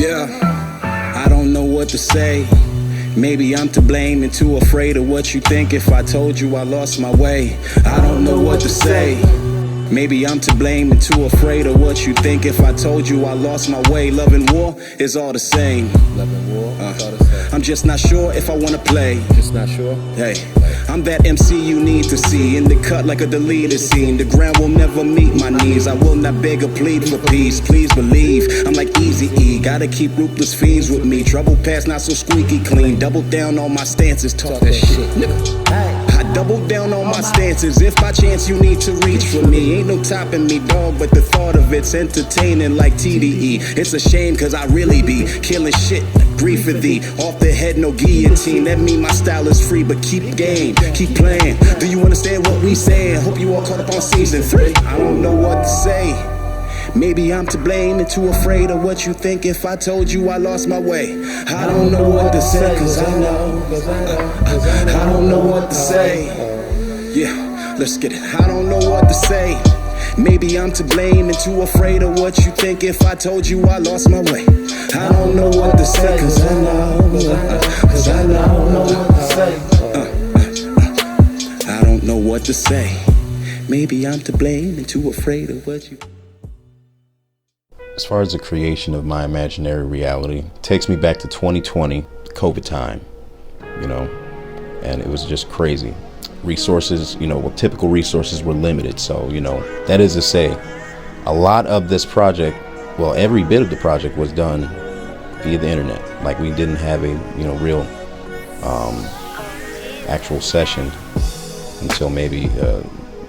Yeah, I don't know what to say. Maybe I'm to blame and too afraid of what you think if I told you I lost my way. I don't know what to say. Maybe I'm to blame and too afraid of what you think if I told you I lost my way. Love and war is all the same. I'm just not sure if I wanna play. Just not sure? Hey, I'm that MC you need to see in the cut like a deleted scene. The ground will never meet my knees. I will not beg or plead for peace. Please believe I'm like Easy-E. Gotta keep ruthless fiends with me. Trouble past not so squeaky clean. Double down on my stances. Talk that shit, nigga. I double down on my stances. If by chance you need to reach for me, ain't no topping me, dog, but the thought of it's entertaining like TDE. It's a shame cause I really be killing shit. Grief for thee, off the head, no guillotine. That mean my style is free, but keep game, keep playing. Do you understand what we saying? Hope you all caught up on season 3. I don't know what to say. Maybe I'm to blame and too afraid of what you think if I told you I lost my way. I don't know what to say, cause I know. I don't know what to say. Yeah, let's get it. I don't know what to say. Maybe I'm to blame and too afraid of what you think if I told you I lost my way. I don't know what to say, cause I know. Cause I don't know what to say. I don't know what to say. Maybe I'm to blame and too afraid of what you... As far as the creation of my imaginary reality, it takes me back to 2020, COVID time, and it was just crazy. Resources, typical resources were limited. So, that is to say, a lot of this project, well, every bit of the project was done via the internet. Like we didn't have a, real actual session until maybe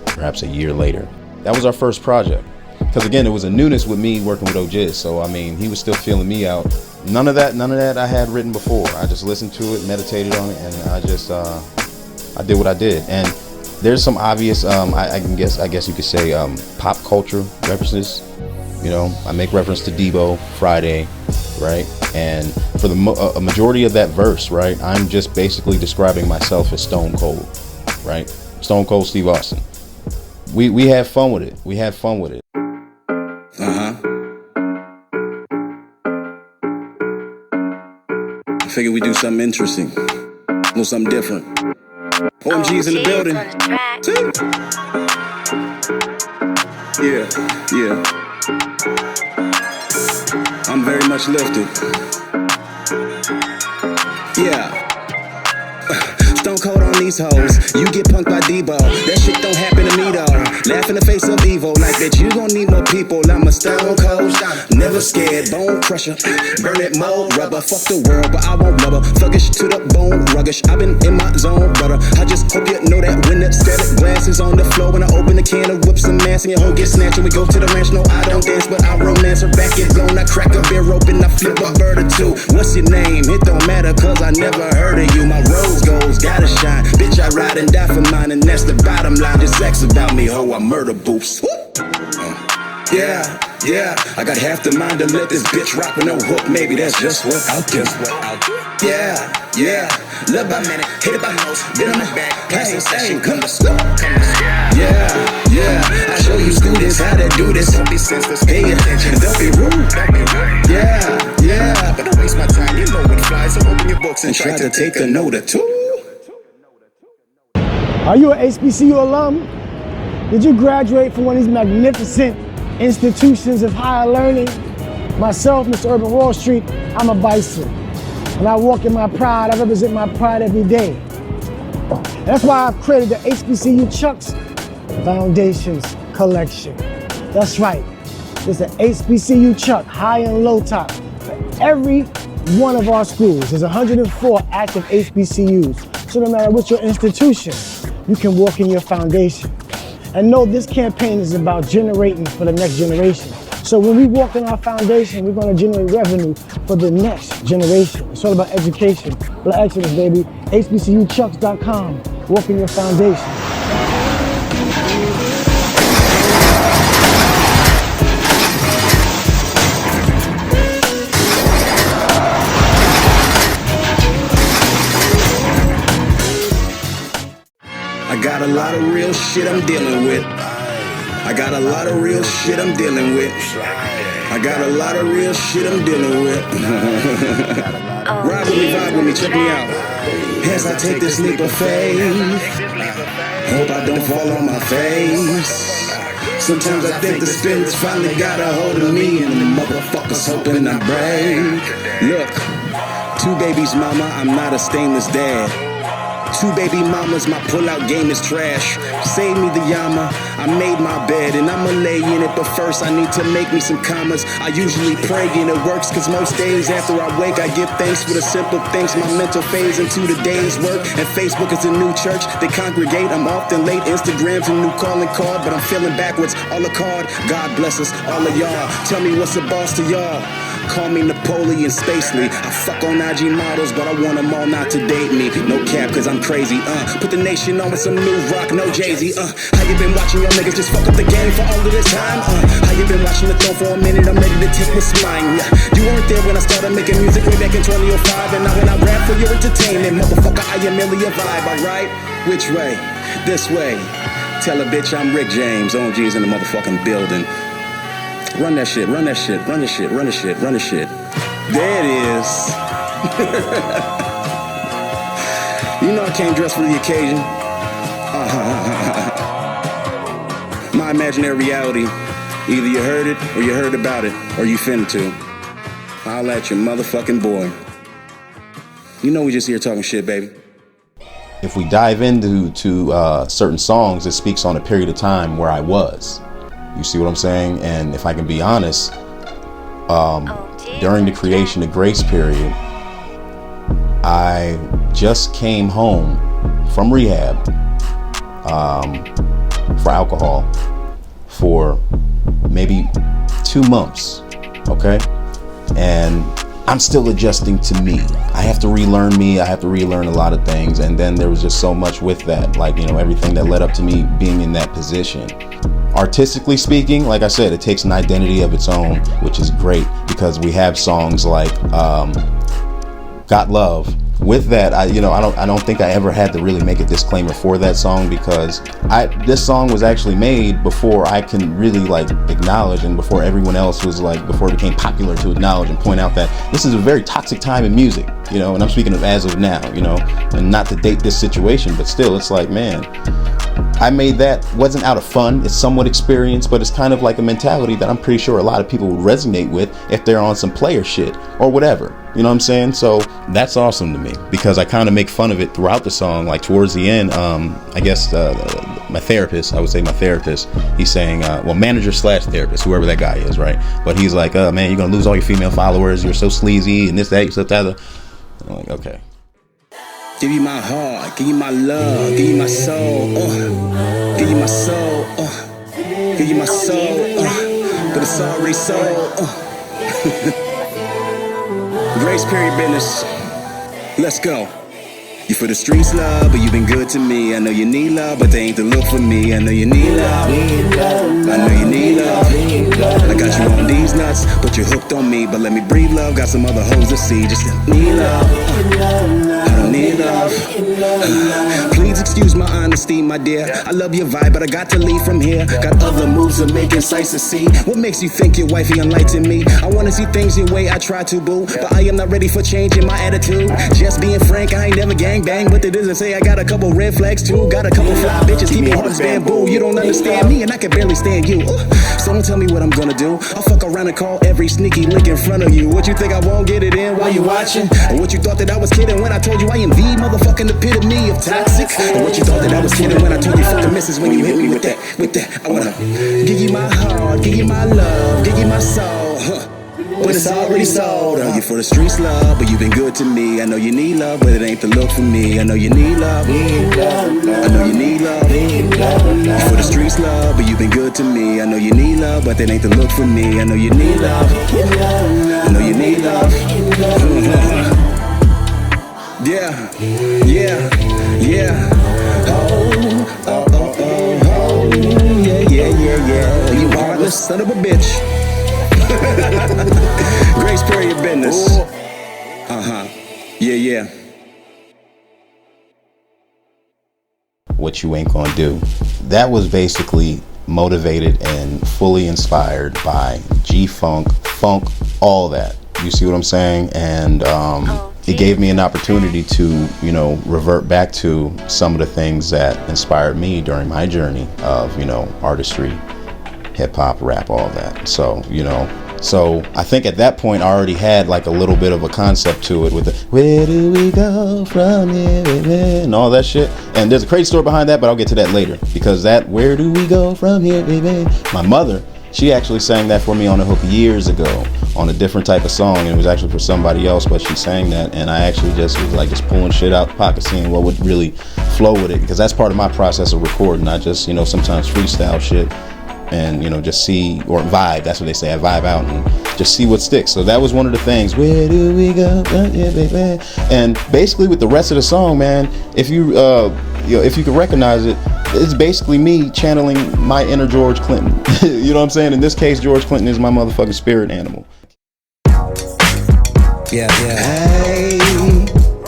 perhaps a year later. That was our first project. Because again, it was a newness with me working with OJiz. So, he was still feeling me out. None of that I had written before. I just listened to it, meditated on it, and I did what I did. And there's some obvious, I guess you could say, pop culture references. I make reference to Debo, Friday, right? And for a majority of that verse, right, I'm just basically describing myself as Stone Cold, right? Stone Cold Steve Austin. We had fun with it. We had fun with it. I figured we do something interesting. A little something different. OMG's in the building. Yeah. I'm very much lifted. Yeah. Stone Cold on these hoes. You get punked by Debo. That shit don't happen to me though. Laugh in the face of evil like that. You gon' need more people. I'm a Stone Cold. Never scared. Bone crusher. Burn it mold rubber. Fuck the world, but I won't rubber. Thuggish to the bone ruggish. I've been in my zone, brother. I just hope you know that when the static glass is on the floor, when I open the can of whips and mass and your hoe gets snatched and we go to the ranch. No, I don't dance, but I romance her back is blown. I crack a beer open, I flip a bird or two. What's your name? It don't matter, cause I never heard of you. My rose goals gotta shine. Bitch, I ride and die for mine, and that's the bottom line. Just sex about me, ho, I murder boops. Yeah, I got half the mind to let this bitch rock with no hook. Maybe that's just what I'll do. Yeah, love by minute, hit it by nose, bit on the back, passing session, come to school. Yeah, I show you students how to do this. Don't be senseless, pay attention, don't be rude. Yeah, but don't waste my time, you know what flies. So open your books and try to take a note or two. Are you an HBCU alum? Did you graduate from one of these magnificent institutions of higher learning? Myself, Mr. Urban Wall Street, I'm a bison. When I walk in my pride, I represent my pride every day. That's why I've created the HBCU Chucks Foundations Collection. That's right, it's an HBCU Chuck, high and low top, for every one of our schools. There's 104 active HBCUs. So no matter what your institution, you can walk in your foundation. And know this campaign is about generating for the next generation. So when we walk in our foundation, we're gonna generate revenue for the next generation. It's all about education. Black excellence, baby. HBCUchucks.com. Walk in your foundation. I got a lot of real shit I'm dealing with. I got a lot of real shit I'm dealing with. I got a lot of real shit I'm dealing with. Ride with me, vibe with me, check me out. As I take this leap of faith, hope I don't fall on my face. Sometimes I think the spirit's finally got a hold of me, and the motherfuckers hoping I break. Look, 2 babies, mama, I'm not a stainless dad. 2 baby mamas, my pull-out game is trash. Save me the yama, I made my bed and I'ma lay in it. But first I need to make me some commas. I usually pray and it works, cause most days after I wake I give thanks for the simple things. My mental phase into the day's work, and Facebook is a new church. They congregate, I'm often late. Instagram's a new calling card, but I'm feeling backwards, all a card. God bless us, all of y'all. Tell me what's a boss to y'all. Call me Napoleon Spacely. I fuck on IG models, but I want them all not to date me. No cap, cause I'm crazy, Put the nation on with some new rock, no Jay-Z, How you been watching your niggas just fuck up the game for all of this time, How you been watching the throne for a minute? I'm ready to take what's mine, yeah. You weren't there when I started making music way back in 2005. And now when I rap for your entertainment, motherfucker, I am merely a vibe, alright? Which way? This way. Tell a bitch I'm Rick James. OG's in the motherfucking building. Run that shit, run that shit, run the shit, run the shit, run the shit. There it is. You know I came dressed for the occasion. My imaginary reality. Either you heard it, or you heard about it, or you finna to. I'll at your motherfucking boy. You know we just here talking shit, baby. If we dive into certain songs, it speaks on a period of time where I was. You see what I'm saying? And if I can be honest, during the creation of Grace period, I just came home from rehab for alcohol for maybe 2 months, okay? And I'm still adjusting to me. I have to relearn me. I have to relearn a lot of things. And then there was just so much with that, like, you know, everything that led up to me being in that position. Artistically speaking, like I said, it takes an identity of its own, which is great because we have songs like Got Love. With that, I don't think I ever had to really make a disclaimer for that song, because this song was actually made before I can really like acknowledge, and before everyone else was like, before it became popular to acknowledge and point out that this is a very toxic time in music, you know, and I'm speaking of as of now, you know, and not to date this situation, but still, it's like, man, I made that, wasn't out of fun, it's somewhat experience, but it's kind of like a mentality that I'm pretty sure a lot of people would resonate with if they're on some player shit or whatever, you know what I'm saying? So that's awesome to me, because I kind of make fun of it throughout the song. Like towards the end, I guess my therapist, he's saying, well, manager / therapist, whoever that guy is, right? But he's like, man, you're gonna lose all your female followers, you're so sleazy, and this, that, you, that. I'm like, okay. Give you my heart, give you my love, give you my soul, give you my soul, give you my soul, but it's already sold. Grace period business. Let's go. You for the streets, love, but you been good to me. I know you need love, but they ain't the look for me. I know you need love. I know you need love. I got you on these nuts, but you're hooked on me. But let me breathe, love. Got some other hoes to see. Just need love. I don't need love. Please excuse my honesty, my dear. I love your vibe, but I got to leave from here. Got other moves to make insights to see. What makes you think your wifey enlightened me? I wanna see things your way, I try to, boo, but I am not ready for changing my attitude. Just being frank, I ain't never gang bang, but it doesn't say I got a couple red flags too. Got a couple fly bitches, keep me hard as bamboo. You don't understand me, and I can barely stand you. So don't tell me what I'm gonna do. I'll fuck around and call every sneaky link in front of you. What you think I won't get it in while you watching? Or what you thought that I was kidding when I told you I am the motherfucking epitome of toxic? Or what you thought that I was kidding when I told you fuck the missus when you hit me with that? I wanna give you my heart, give you my love, give you my soul, but it's already sold. You for the streets, love, but you've been good to me. I know you need love, but it ain't the look for me. I know you need love. I know you need love. You for the streets, love, but you've been good to me. I know you need love, but that ain't the look for me. I know you need love. I know you need love. Yeah, yeah, yeah. Oh, yeah. You heartless son of a bitch. Grace period business. Yeah. What you ain't gonna do. That was basically motivated and fully inspired by G-Funk, funk, all that. You see what I'm saying? And it gave me an opportunity to, you know, revert back to some of the things that inspired me during my journey of, you know, artistry, hip hop, rap, all that. So, you know, so I think at that point I already had like a little bit of a concept to it with the where do we go from here, baby, and all that shit. And there's a crazy story behind that, but I'll get to that later, because that where do we go from here, baby, my mother, she actually sang that for me on a hook years ago on a different type of song, and it was actually for somebody else, but she sang that, and I actually just was like just pulling shit out the pocket, seeing what would really flow with it, because that's part of my process of recording. I just, you know, sometimes freestyle shit and, you know, just see, or vibe, that's what they say, I vibe out and just see what sticks. So that was one of the things, where do we go, yeah, baby. And basically with the rest of the song, man, if you you know, if you can recognize it, it's basically me channeling my inner George Clinton. You know what I'm saying? In this case, George Clinton is my motherfucking spirit animal. Yeah, yeah. Hey,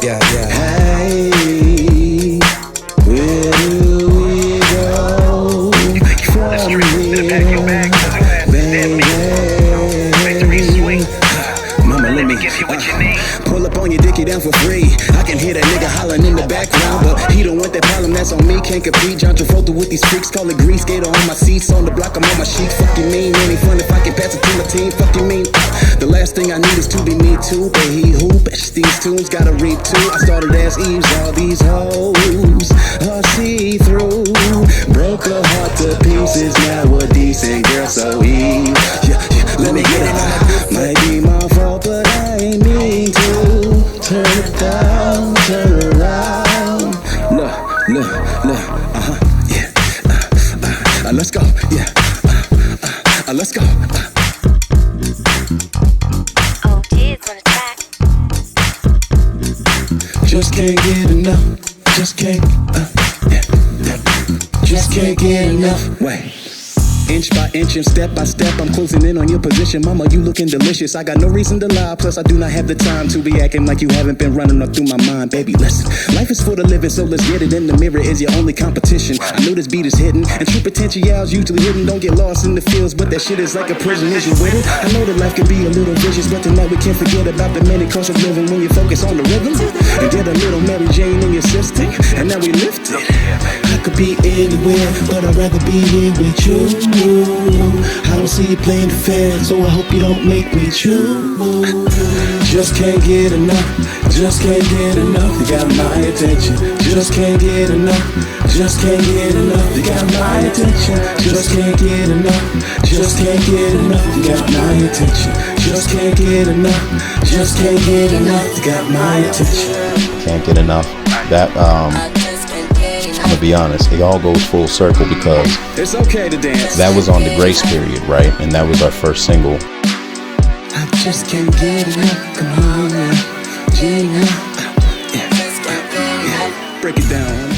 yeah, yeah. Hey, where do we go from here, baby? Mama, let me give you what you need. Pull up on your dicky down for free. I can hear that nigga hollering in the background, but he don't want that problem, that's on me. Can't compete. John Travolta with these freaks, call it grease. Gator on my seats, on the block, I'm on my sheet. Fuck you mean, ain't fun if I can pass it to my team. Fuck you mean. The last thing I need is to be me too, but he who best these tunes gotta reap too. I started as Eve's, all these hoes are see-through. Broke her heart to pieces, now a decent girl, so Eve. Yeah, yeah, let me get it. Might be my fault, but I ain't mean to. Turn it down, turn around. Look, yeah. Let's go, yeah. Let's go. Oh, kids on the track. Just can't get enough. Just can't, yeah. Just can't get enough. Wait. Inch by inch and step by step, I'm closing in on your position. Mama, you looking delicious. I got no reason to lie, plus I do not have the time to be acting like you haven't been running up through my mind. Baby, listen, life is for the living, so let's get it. In the mirror is your only competition. I know this beat is hidden, and true potential's usually hidden. Don't get lost in the fields, but that shit is like a prison. Is you with it? I know that life can be a little vicious, but tonight we can't forget about the many costs of living when you focus on the rhythm. And did a little Mary Jane in your system, and now we lift it. I could be anywhere, but I'd rather be here with you. I don't see you playing fair, so I hope you don't make me choose. Just can't get enough, just can't get enough. You got my attention. Just can't get enough, just can't get enough. You got my attention. Just can't get enough, just can't get enough. You got my attention. Just can't get enough, just can't get enough. You got my attention. Can't get enough. That I'm gonna be honest, it all goes full circle because It's okay to dance. that was on the Grace period, right? And that was our first single. I just can't get enough. Come on now, Gina. Break it down.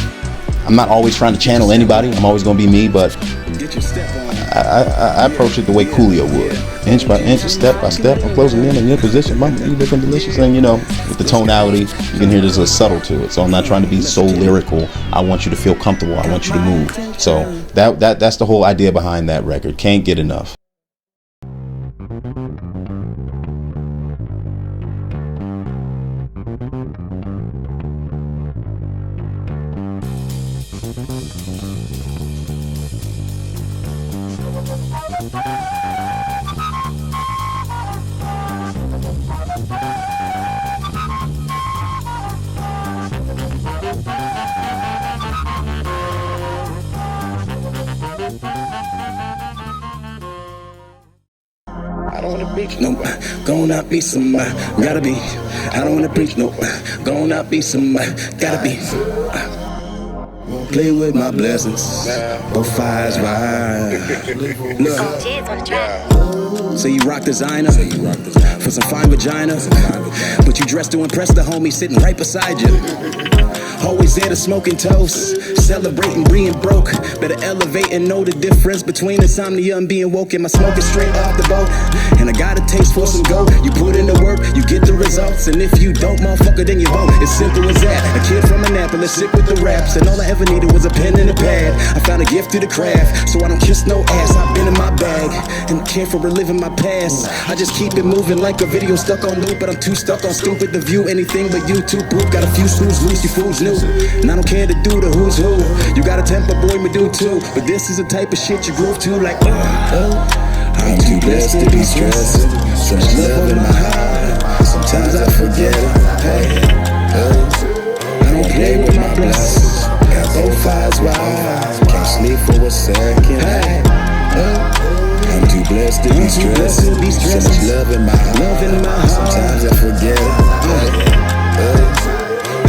I'm not always trying to channel anybody. I'm always gonna be me, but Get your step on. I approach it the way Coolio would. Inch by inch, step by step, I'm closing in your position. Mama, you looking delicious. And you know, with the tonality, you can hear there's a subtle to it. So I'm not trying to be so lyrical. I want you to feel comfortable. I want you to move. So that's the whole idea behind that record. Can't get enough. I don't wanna preach, no, gonna be somebody, gotta be. I don't wanna preach, no, gonna be somebody, gotta be. Play with my blessings, both eyes wide. Look, Oh, kids on the track. so you rock designer for some fine vagina, but you dress to impress the homie sitting right beside you. Always there to smoke and toast, celebrating being broke. Better elevate and know the difference between insomnia and being woke. And my smoke is straight off the boat, and I got a taste for some gold. You put in the work, you get the results. And if you don't, motherfucker, then you won't. It's simple as that. A kid from Annapolis, sick with the raps. And all I ever needed was a pen and a pad. I found a gift to the craft, so I don't kiss no ass. I've been in my bag and care for reliving my past. I just keep it moving like a video stuck on loop, but I'm too stuck on stupid to view anything but YouTube proof. Got a few screws loose, you fools new. And I don't care to do the who's who. You got a temper, boy, me do too. But this is the type of shit you groove to, like, I'm too blessed to be stressed. So much love in my heart. Sometimes I forget it. Hey, I don't play with my blessings. Got both eyes wide. Can't sleep for a second. Hey, I'm too blessed to be stressed. So much love in my heart. Sometimes I forget it.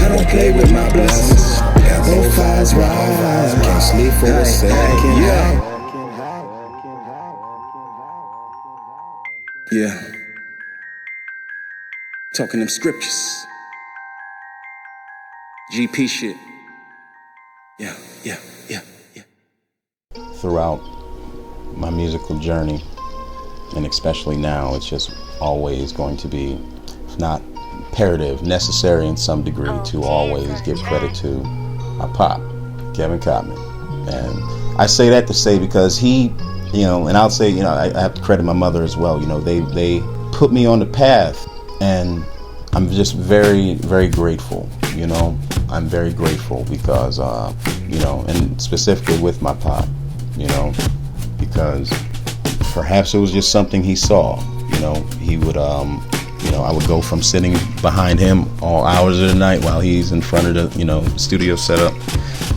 I don't play with my blessings. Got both eyes wide. Can't sleep for a second. Yeah. Talking them scriptures. GP shit. Yeah. Throughout my musical journey, and especially now, it's just always going to be, if not imperative, necessary in some degree, to always give credit to my pop, Kevin Cotman. And I say that to say because he, and I'll say, I have to credit my mother as well. They put me on the path, and I'm just very, very grateful. I'm very grateful because, and specifically with my pop, because perhaps it was just something he saw. He would, I would go from sitting behind him all hours of the night while he's in front of the, studio setup.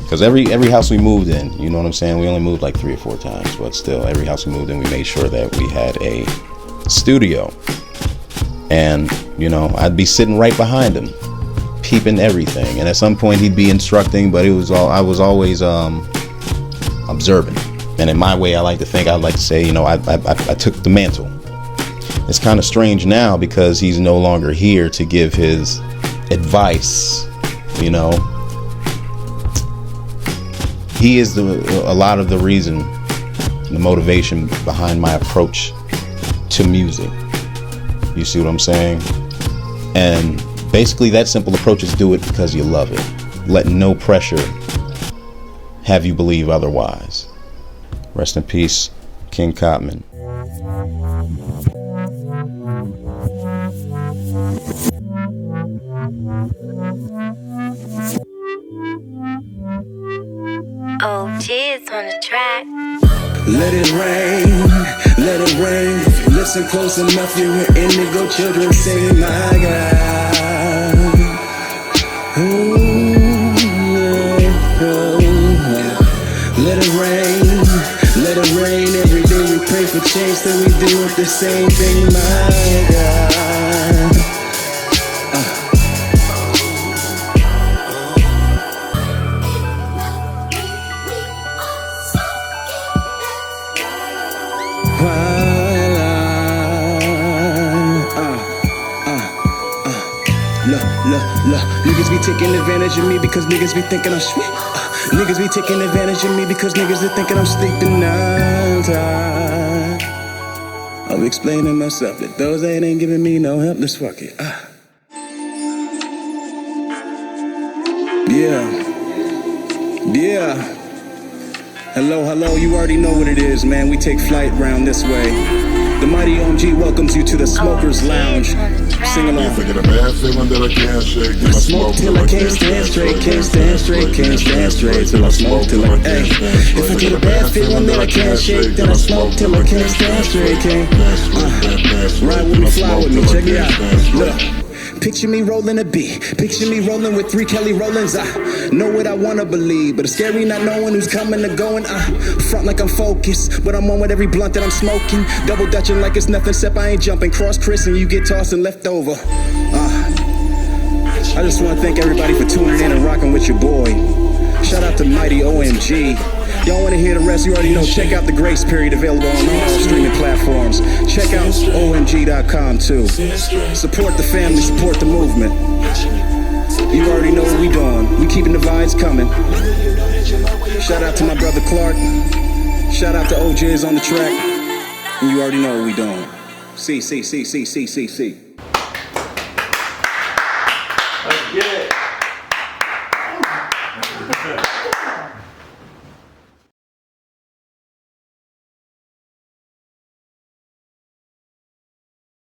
Because every house we moved in, you know what I'm saying? We only moved like 3 or 4 times, but still, every house we moved in, we made sure that we had a studio. And, I'd be sitting right behind him, peeping everything. And at some point, he'd be instructing, but I was always observing. And in my way, I'd like to say, I took the mantle. It's kind of strange now because he's no longer here to give his advice, He is a lot of the reason, the motivation behind my approach to music. You see what I'm saying? And basically that simple approach is do it because you love it. Let no pressure have you believe otherwise. Rest in peace, King Cotman. Oh, Jiz on the track. Let it rain, let it rain. If you listen close enough, you hear indigo children singing, my God. Ooh, let it rain. Every day we pray for change, so we do the same thing, my God. Niggas be taking advantage of me because niggas be thinking I'm sweet. Niggas be taking advantage of me because niggas are thinking I'm sleeping all time. I'm explaining myself that those ain't giving me no help. Let's fuck it. Yeah. Hello, you already know what it is, man. We take flight round this way. The mighty OMG welcomes you to the Smokers Lounge. Sing along. If I get a bad feeling that I can't shake, then I smoke till I can't stand straight, can't stand straight, can't stand straight, till I smoke till I can't. If I get a bad feeling that I can't shake, then I smoke till I can't stand straight, can't. Ride with me, fly with me, check it out. Look. Picture me rolling a B, picture me rolling with 3 Kelly Rollins. I know what I wanna believe, but it's scary not knowing who's coming or going. Front like I'm focused, but I'm on with every blunt that I'm smoking. Double dutching like it's nothing except I ain't jumping. Cross Chris and you get tossed and left over. I just wanna thank everybody for tuning in and rocking with your boy. Shout out to mighty OMG. Y'all wanna hear the rest, you already know. Check out the Grace Period, available on all streaming platforms. Check out OMG.com too. Support the family, support the movement. You already know what we doing. We keeping the vibes coming. Shout out to my brother Clark. Shout out to OJ's on the track. And you already know what we doing. C, C, C, C, C, C, C. Let's get it.